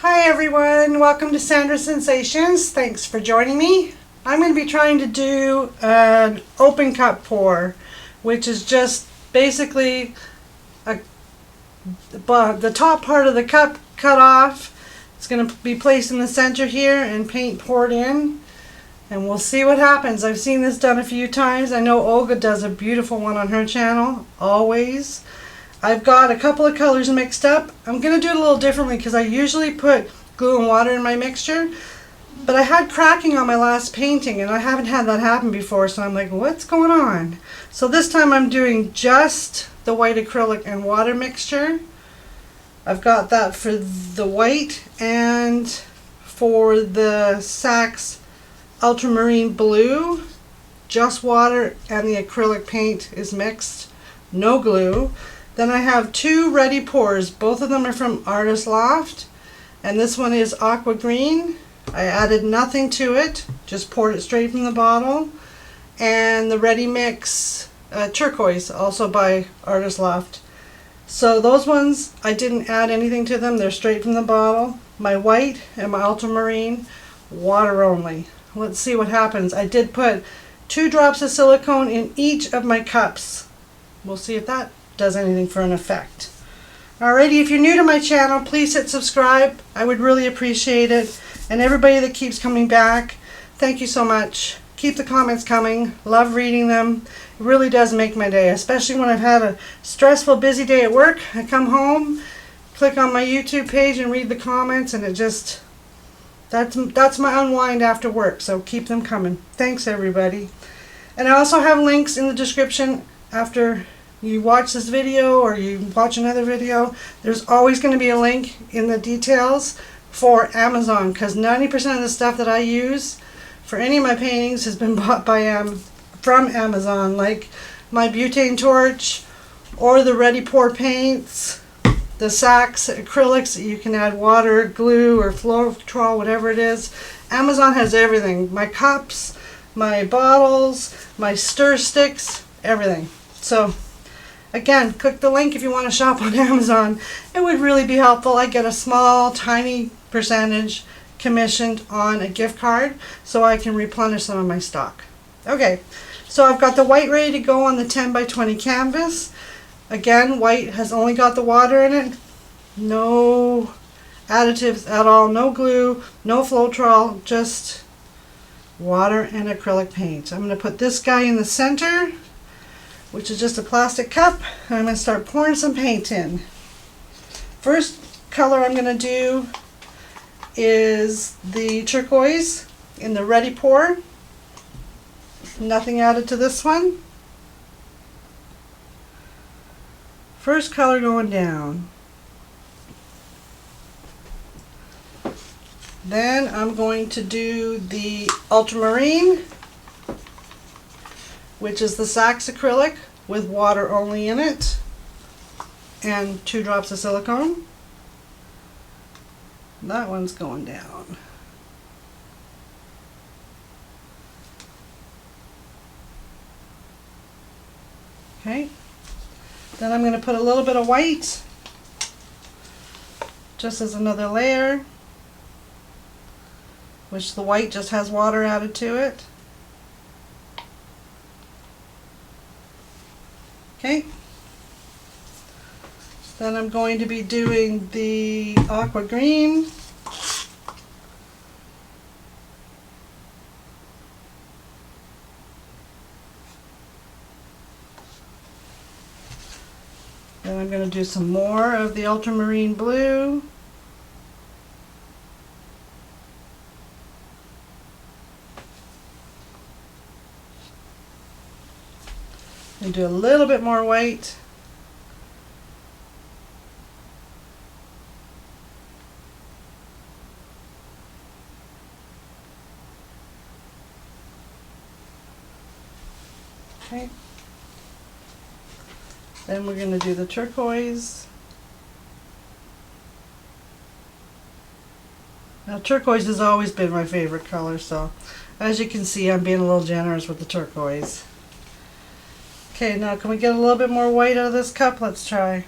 Hi everyone, welcome to Sandra Sensations. Thanks for joining me. I'm going to be trying to do an open cup pour, which is just basically the top part of the cup cut off. It's going to be placed in the center here and paint poured in, and we'll see what happens. I've seen this done a few times. I know Olga does a beautiful one on her channel, always. I've got a couple of colors mixed up. I'm going to do it a little differently because I usually put glue and water in my mixture, but I had cracking on my last painting and I haven't had that happen before, so I'm like, what's going on? So this time I'm doing just the white acrylic and water mixture. I've got that for the white, and for the Saks ultramarine blue, just water and the acrylic paint is mixed, no glue. Then I have two ready pours. Both of them are from Artist Loft, and this one is aqua green. I added nothing to it, just poured it straight from the bottle. And the ready mix turquoise, also by Artist Loft. So those ones, I didn't add anything to them, they're straight from the bottle. My white and my ultramarine, water only. Let's see what happens. I did put 2 drops of silicone in each of my cups. We'll see if that does anything for an effect. Alrighty, if you're new to my channel, please hit subscribe. I would really appreciate it. And everybody that keeps coming back, thank you so much. Keep the comments coming. Love reading them. It really does make my day, especially when I've had a stressful, busy day at work. I come home, click on my YouTube page and read the comments, and it just, that's my unwind after work, so keep them coming. Thanks everybody. And I also have links in the description after you watch this video or you watch another video. There's always going to be a link in the details for Amazon, because 90% of the stuff that I use for any of my paintings has been bought by from Amazon, like my butane torch or the ready pour paints, the Saks acrylics that you can add water, glue, or Floetrol, whatever it is. Amazon has everything. My cups, my bottles, my stir sticks, everything. So again, click the link if you want to shop on Amazon. It would really be helpful. I get a small, tiny percentage commissioned on a gift card, so I can replenish some of my stock. Okay, so I've got the white ready to go on the 10 by 20 canvas. Again, white has only got the water in it. No additives at all, no glue, no Floetrol, just water and acrylic paint. I'm going to put this guy in the center, which is just a plastic cup, and I'm going to start pouring some paint in. First color I'm going to do is the turquoise in the ready pour. Nothing added to this one. First color going down. Then I'm going to do the ultramarine, which is the Saks acrylic with water only in it and 2 drops of silicone. That one's going down. Okay, then I'm going to put a little bit of white just as another layer, which the white just has water added to it. Okay, then I'm going to be doing the aqua green. Then I'm going to do some more of the ultramarine blue. And do a little bit more white. Okay. Then we're going to do the turquoise. Now turquoise has always been my favorite color, so as you can see I'm being a little generous with the turquoise. Okay, now can we get a little bit more white out of this cup? Let's try.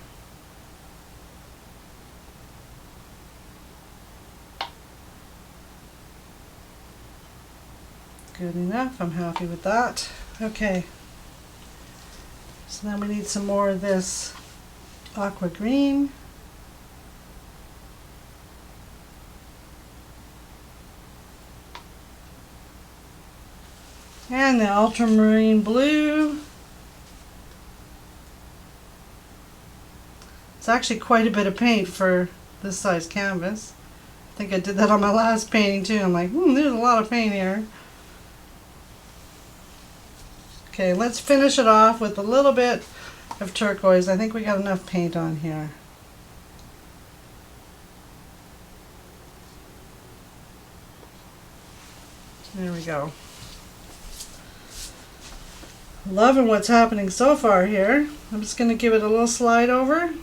Good enough. I'm happy with that. Okay. So now we need some more of this aqua green. And the ultramarine blue. It's actually quite a bit of paint for this size canvas. I think I did that on my last painting too. I'm like, there's a lot of paint here. Okay, let's finish it off with a little bit of turquoise. I think we got enough paint on here. There we go. Loving what's happening so far here. I'm just going to give it a little slide over.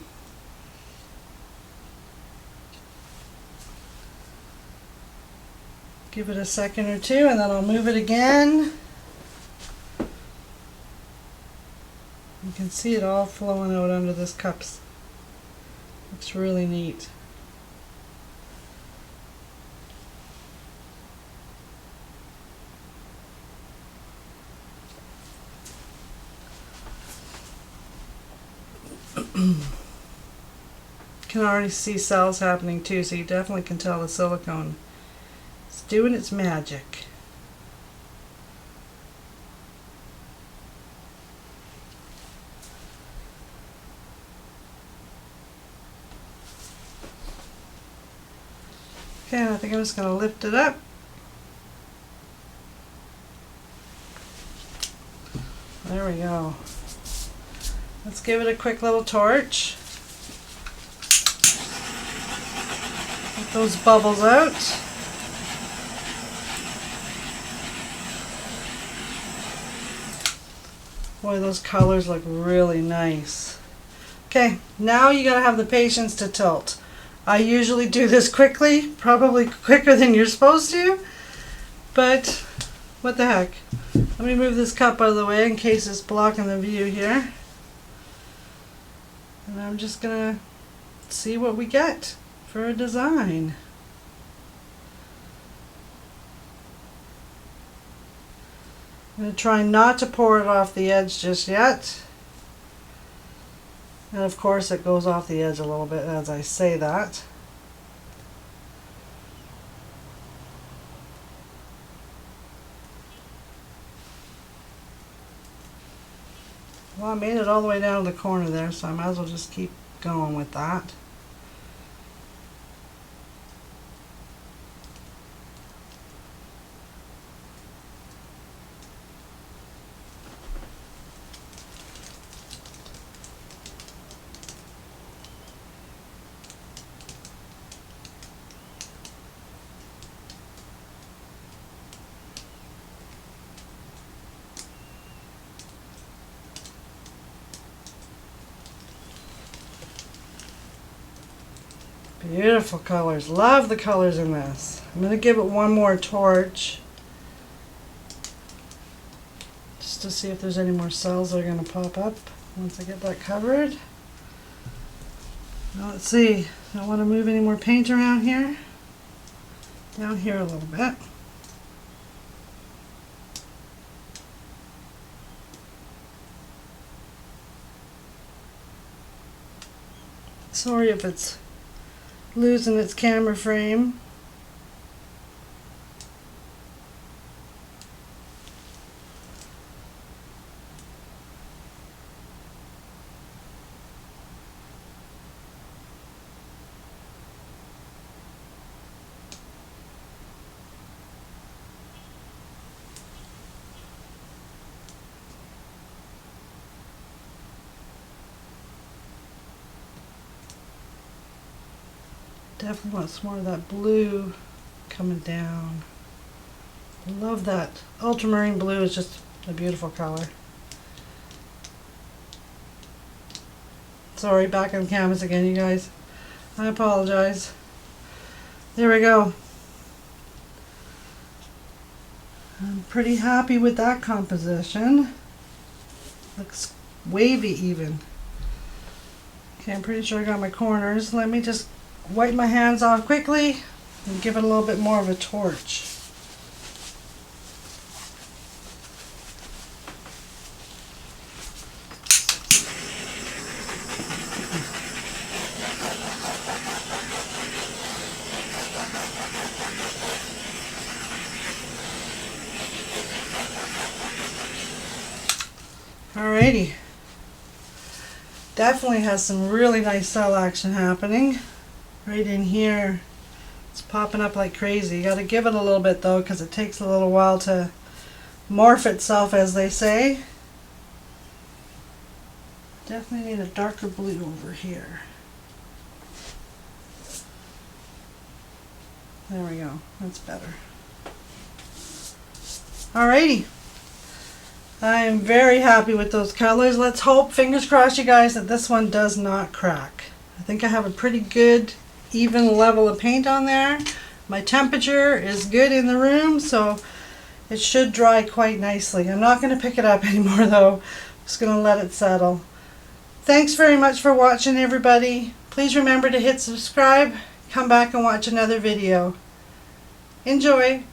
Give it a second or two and then I'll move it again. You can see it all flowing out under this cups. Looks really neat. Can already see cells happening too, so you definitely can tell the silicone is doing its magic. Okay, I think I'm just going to lift it up. There we go. Let's give it a quick little torch. Get those bubbles out. Boy, those colors look really nice. Okay, now you gotta have the patience to tilt. I usually do this quickly, probably quicker than you're supposed to, but what the heck. Let me move this cup out of the way in case it's blocking the view here. And I'm just gonna see what we get for a design. I'm going to try not to pour it off the edge just yet. And of course it goes off the edge a little bit as I say that. Well, I made it all the way down to the corner there, so I might as well just keep going with that. Beautiful colors. Love the colors in this. I'm going to give it one more torch just to see if there's any more cells that are going to pop up once I get that covered. Now let's see. I don't want to move any more paint around here. Down here a little bit. Sorry if it's losing its camera frame. Definitely want some more of that blue coming down. I love that. Ultramarine blue is just a beautiful color. Sorry, back on canvas again, you guys. I apologize. There we go. I'm pretty happy with that composition. Looks wavy even. Okay, I'm pretty sure I got my corners. Let me just wipe my hands off quickly and give it a little bit more of a torch. Alrighty. Definitely has some really nice cell action happening. Right in here. It's popping up like crazy. You got to give it a little bit though, because it takes a little while to morph itself, as they say. Definitely need a darker blue over here. There we go. That's better. Alrighty. I am very happy with those colors. Let's hope, fingers crossed you guys, that this one does not crack. I think I have a pretty good even level of paint on there. My temperature is good in the room, so it should dry quite nicely. I'm not going to pick it up anymore though. I'm just going to let it settle. Thanks very much for watching, everybody. Please remember to hit subscribe. Come back and watch another video. Enjoy!